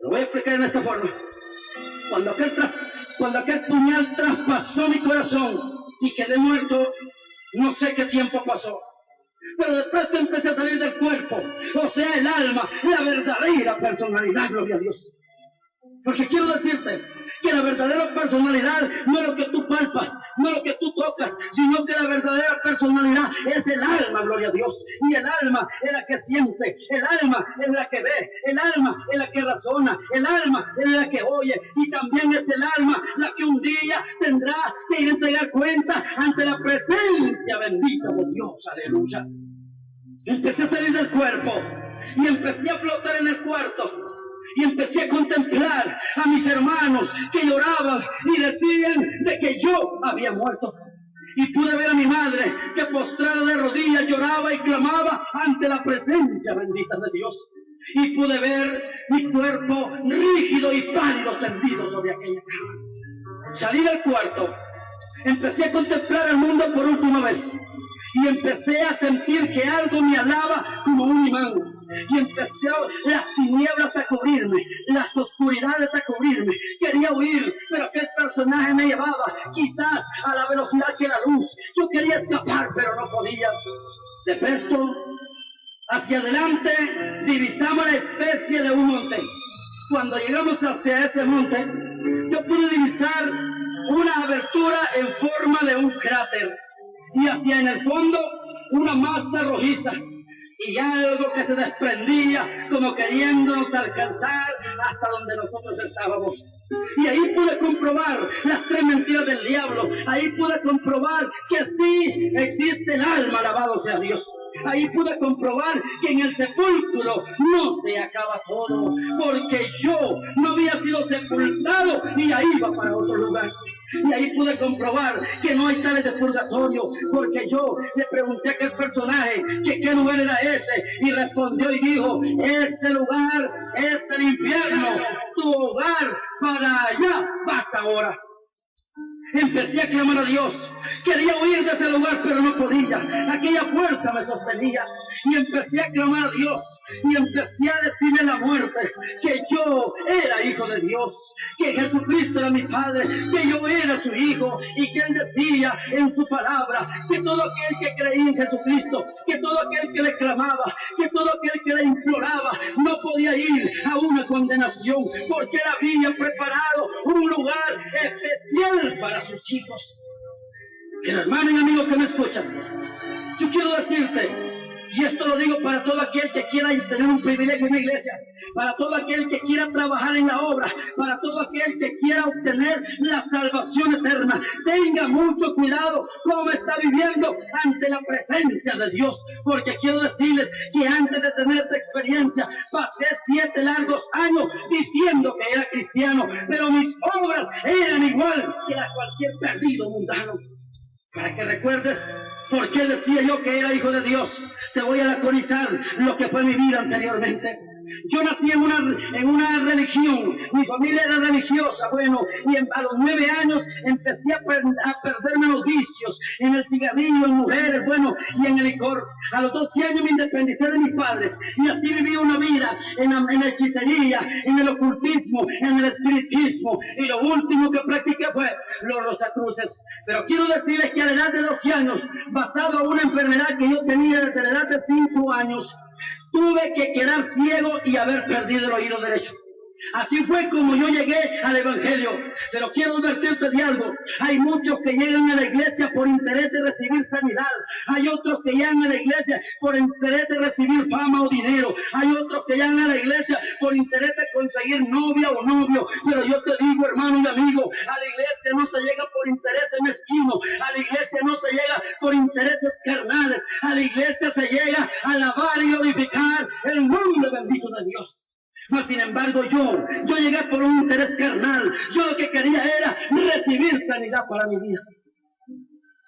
Lo voy a explicar en esta forma. Cuando aquel puñal traspasó mi corazón y quedé muerto, no sé qué tiempo pasó. Pero después empecé a salir del cuerpo, o sea, el alma, la verdadera personalidad, gloria a Dios. Porque quiero decirte que la verdadera personalidad no es lo que tú palpas, no es lo que tú tocas, sino que la verdadera personalidad es el alma, gloria a Dios. Y el alma es la que siente, el alma es la que ve, el alma es la que razona, el alma es la que oye, y también es el alma la que un día tendrá que ir a entregar cuenta ante la presencia bendita de Dios, aleluya. Empecé a salir del cuerpo y empecé a flotar en el cuarto. Y empecé a contemplar a mis hermanos que lloraban y decían de que yo había muerto. Y pude ver a mi madre que postrada de rodillas lloraba y clamaba ante la presencia bendita de Dios. Y pude ver mi cuerpo rígido y pálido tendido sobre aquella cama. Salí del cuarto, empecé a contemplar el mundo por última vez. Y empecé a sentir que algo me alaba como un imán. Y empezó las tinieblas a cubrirme, las oscuridades a cubrirme. Quería huir, pero aquel personaje me llevaba quizás a la velocidad que la luz. Yo quería escapar, pero no podía. De presto, hacia adelante, divisamos la especie de un monte. Cuando llegamos hacia ese monte, yo pude divisar una abertura en forma de un cráter. Y hacia en el fondo, una masa rojiza. Y algo que se desprendía como queriéndonos alcanzar hasta donde nosotros estábamos. Y ahí pude comprobar las tres mentiras del diablo. Ahí pude comprobar que sí existe el alma, alabado sea Dios. Ahí pude comprobar que en el sepulcro no se acaba todo, porque yo no había sido sepultado y ahí iba para otro lugar. Y ahí pude comprobar que no hay tales de purgatorio, porque yo le pregunté a aquel personaje que qué lugar era ese, y respondió y dijo: este lugar es el infierno, tu hogar, para allá vas ahora. Empecé a clamar a Dios. Quería huir de ese lugar, pero no podía. Aquella fuerza me sostenía. Y empecé a clamar a Dios. Y empecé a decirle a la muerte que yo era hijo de Dios, que Jesucristo era mi Padre, que yo era su hijo, y que Él decía en su palabra que todo aquel que creía en Jesucristo, que todo aquel que le clamaba, que todo aquel que le imploraba, no podía ir a una condenación, porque Él había preparado un lugar especial para sus hijos. Pero hermano y amigo que me escuchan, yo quiero decirte, y esto lo digo para todo aquel que quiera tener un privilegio en la iglesia, para todo aquel que quiera trabajar en la obra, para todo aquel que quiera obtener la salvación eterna. Tenga mucho cuidado cómo está viviendo ante la presencia de Dios, porque quiero decirles que antes de tener esta experiencia pasé 7 largos años diciendo que era cristiano, pero mis obras eran igual que las de cualquier perdido mundano. Para que recuerdes por qué decía yo que era hijo de Dios, te voy a laconizar lo que fue mi vida anteriormente. Yo nací en una religión, mi familia era religiosa, bueno, y a los 9 años empecé a perderme los vicios, en el cigarrillo, en mujeres, bueno, y en el licor. A los 12 años me independicé de mis padres, y así viví una vida en la hechicería, en el ocultismo, en el espiritismo, y lo último que practiqué fue los rosacruces. Pero quiero decirles que a la edad de 12 años, basado en una enfermedad que yo tenía desde la edad de 5 años, tuve que quedar ciego y haber perdido el oído derecho. Así fue como yo llegué al Evangelio. Pero quiero advertirte de algo. Hay muchos que llegan a la iglesia por interés de recibir sanidad. Hay otros que llegan a la iglesia por interés de recibir fama o dinero. Hay otros que llegan a la iglesia por interés de conseguir novia o novio. Pero yo te digo, hermano y amigo, a la iglesia no se llega por intereses mezquinos. A la iglesia no se llega por intereses carnales. A la iglesia se llega a alabar y glorificar el nombre bendito de Dios. Mas sin embargo yo llegué por un interés carnal. Yo lo que quería era recibir sanidad para mi vida.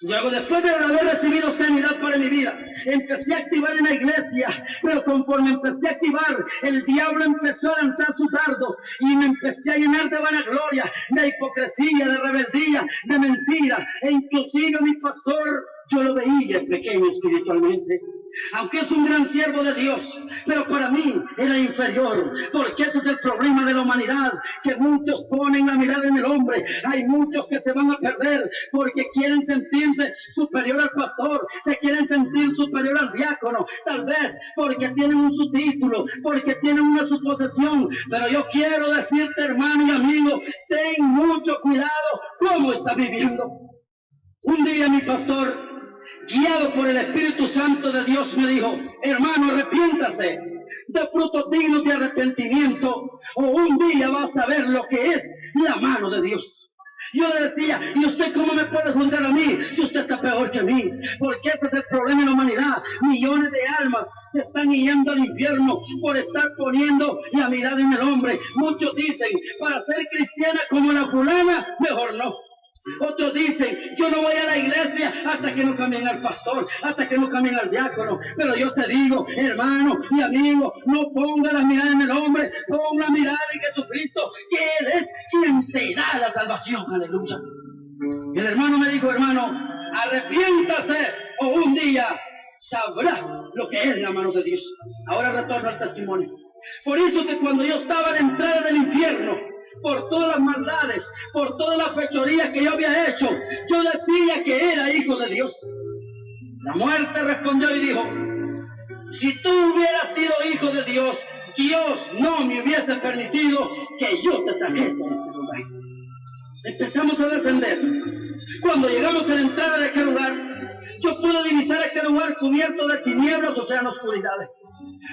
Luego, después de haber recibido sanidad para mi vida, empecé a activar en la iglesia, pero conforme empecé a activar, el diablo empezó a lanzar sus dardos y me empecé a llenar de vanagloria, de hipocresía, de rebeldía, de mentira, e inclusive mi pastor, yo lo veía pequeño espiritualmente. Aunque es un gran siervo de Dios, pero para mí era inferior, porque ese es el problema problema de la humanidad, que muchos ponen la mirada en el hombre. Hay muchos que se van a perder porque quieren sentirse superior al pastor, se quieren sentir superior al diácono, tal vez porque tienen un subtítulo, porque tienen una suposición. Pero yo quiero decirte, hermano y amigo, ten mucho cuidado cómo estás viviendo. Un día mi pastor, guiado por el Espíritu Santo de Dios, me dijo: hermano, arrepiéntase de frutos dignos de arrepentimiento, o un día vas a ver lo que es la mano de Dios. Yo le decía: ¿y usted cómo me puede juzgar a mí si usted está peor que mí? Porque ese es el problema en la humanidad. Millones de almas se están yendo al infierno por estar poniendo la mirada en el hombre. Muchos dicen: para ser cristiana como la fulana, mejor no. Otros dicen: yo no voy a la iglesia hasta que no cambien al pastor, hasta que no cambien al diácono. Pero yo te digo, hermano y amigo, no ponga la mirada en el hombre, ponga la mirada en Jesucristo, que Él es quien te da la salvación. Aleluya. Y el hermano me dijo: hermano, arrepiéntase o un día sabrá lo que es la mano de Dios. Ahora retorno al testimonio. Por eso que cuando yo estaba a la entrada del infierno, por todas las maldades, por todas las fechorías que yo había hecho, yo decía que era hijo de Dios. La muerte respondió y dijo: si tú hubieras sido hijo de Dios, Dios no me hubiese permitido que yo te trajese a este lugar. Empezamos a defender. Cuando llegamos a la entrada de aquel lugar, yo pude divisar aquel lugar cubierto de tinieblas, o sea, en oscuridades.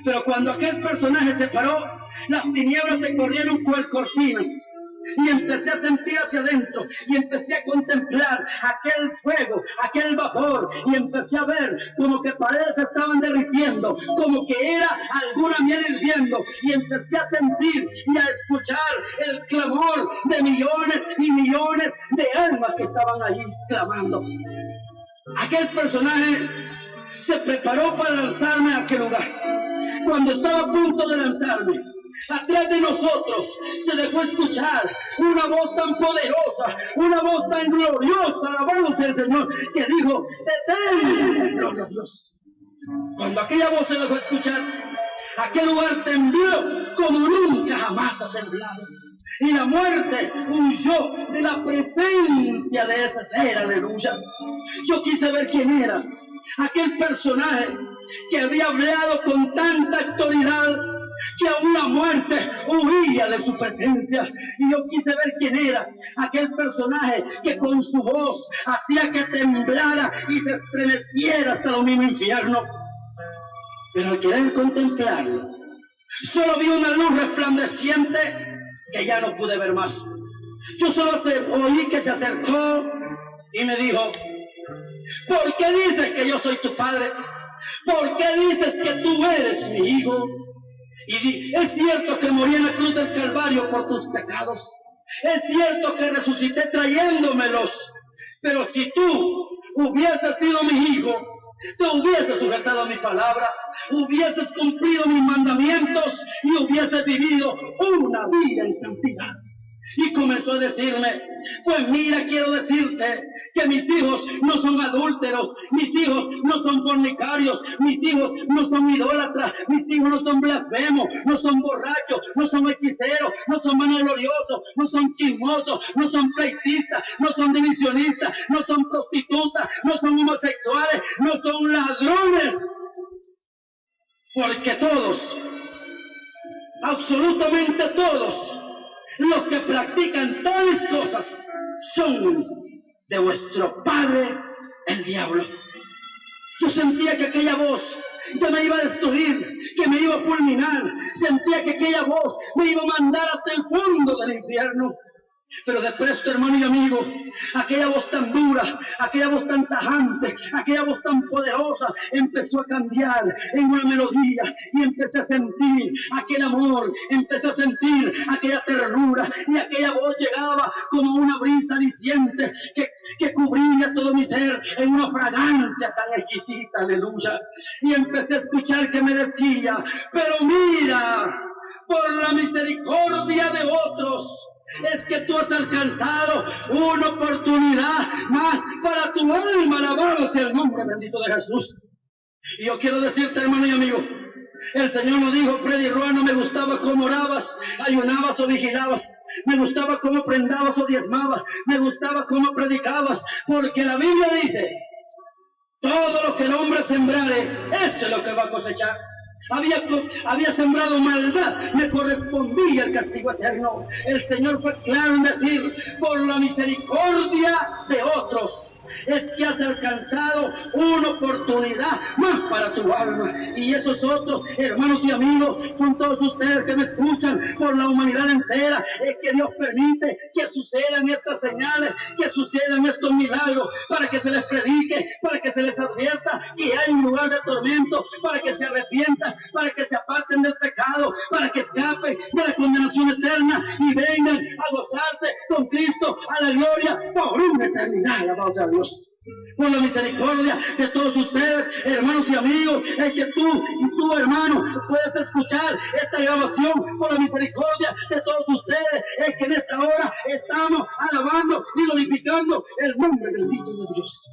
Pero cuando aquel personaje se paró, las tinieblas se corrieron cual cortinas. Y empecé a sentir hacia adentro, y empecé a contemplar aquel fuego, aquel vapor, y empecé a ver como que paredes se estaban derritiendo, como que era alguna miel hirviendo, y empecé a sentir y a escuchar el clamor de millones y millones de almas que estaban allí clamando. Aquel personaje se preparó para lanzarme a aquel lugar. Cuando estaba a punto de lanzarme, atrás de nosotros se dejó escuchar una voz tan poderosa, una voz tan gloriosa, alabamos al Señor, que dijo: detén, gloria a Dios. Cuando aquella voz se dejó escuchar, aquel lugar tembló como nunca jamás ha temblado. Y la muerte huyó de la presencia de ese ser, aleluya. Yo quise ver quién era aquel personaje que había hablado con tanta autoridad que aún la muerte huía de su presencia. Y yo quise ver quién era aquel personaje que con su voz hacía que temblara y se estremeciera hasta lo mismo infierno. Pero al querer contemplarlo, solo vi una luz resplandeciente que ya no pude ver más. Yo solo oí que se acercó y me dijo: ¿por qué dices que yo soy tu padre? ¿Por qué dices que tú eres mi hijo? Y es cierto que morí en la cruz del Calvario por tus pecados. Es cierto que resucité trayéndomelos. Pero si tú hubieses sido mi hijo, te hubieses sujetado a mi palabra, hubieses cumplido mis mandamientos y hubieses vivido una vida en santidad. Y comenzó a decirme: pues mira, quiero decirte que mis hijos no son adúlteros, mis hijos no son fornicarios, mis hijos no son idólatras, mis hijos no son blasfemos, no son borrachos, no son hechiceros, no son vanagloriosos, no son chismosos, no son pleitistas, no son divisionistas, no son prostitutas, no son homosexuales, no son ladrones. Porque todos, absolutamente todos, los que practican tales cosas son de vuestro padre, el diablo. Yo sentía que aquella voz ya me iba a destruir, que me iba a fulminar. Sentía que aquella voz me iba a mandar hasta el fondo del infierno. Pero de presto, hermano y amigo, aquella voz tan dura, aquella voz tan tajante, aquella voz tan poderosa empezó a cambiar en una melodía, y empecé a sentir aquel amor, empecé a sentir aquella ternura, y aquella voz llegaba como una brisa aliciente que cubría todo mi ser en una fragancia tan exquisita, aleluya. Y empecé a escuchar que me decía: pero mira, por la misericordia de otros, es que tú has alcanzado una oportunidad más para tu alma. Alabado sea el nombre bendito de Jesús. Y yo quiero decirte, hermano y amigo, El Señor nos dijo, Freddy Roa, no me gustaba cómo orabas, ayunabas o vigilabas. Me gustaba cómo prendabas o diezmabas. Me gustaba cómo predicabas. Porque la Biblia dice, todo lo que el hombre sembrare, eso es lo que va a cosechar. Había sembrado maldad, me correspondía el castigo eterno. El Señor fue claro en decir, por la misericordia de otros, es que has alcanzado una oportunidad más para tu alma. Y esos otros, hermanos y amigos, son todos ustedes que me escuchan por la humanidad entera. Es que Dios permite que sucedan estas señales, que sucedan estos milagros, para que se les predique, para que se les advierta que hay un lugar de tormento, para que se arrepientan, para que se aparten del pecado, para que escapen de la condenación eterna y vengan a gozarse con Cristo a la gloria por una eternidad. Alabado a Dios. Por la misericordia de todos ustedes, hermanos y amigos, es que tú y tu hermano puedes escuchar esta grabación. Por la misericordia de todos ustedes, es que en esta hora estamos alabando y glorificando el nombre bendito de Dios.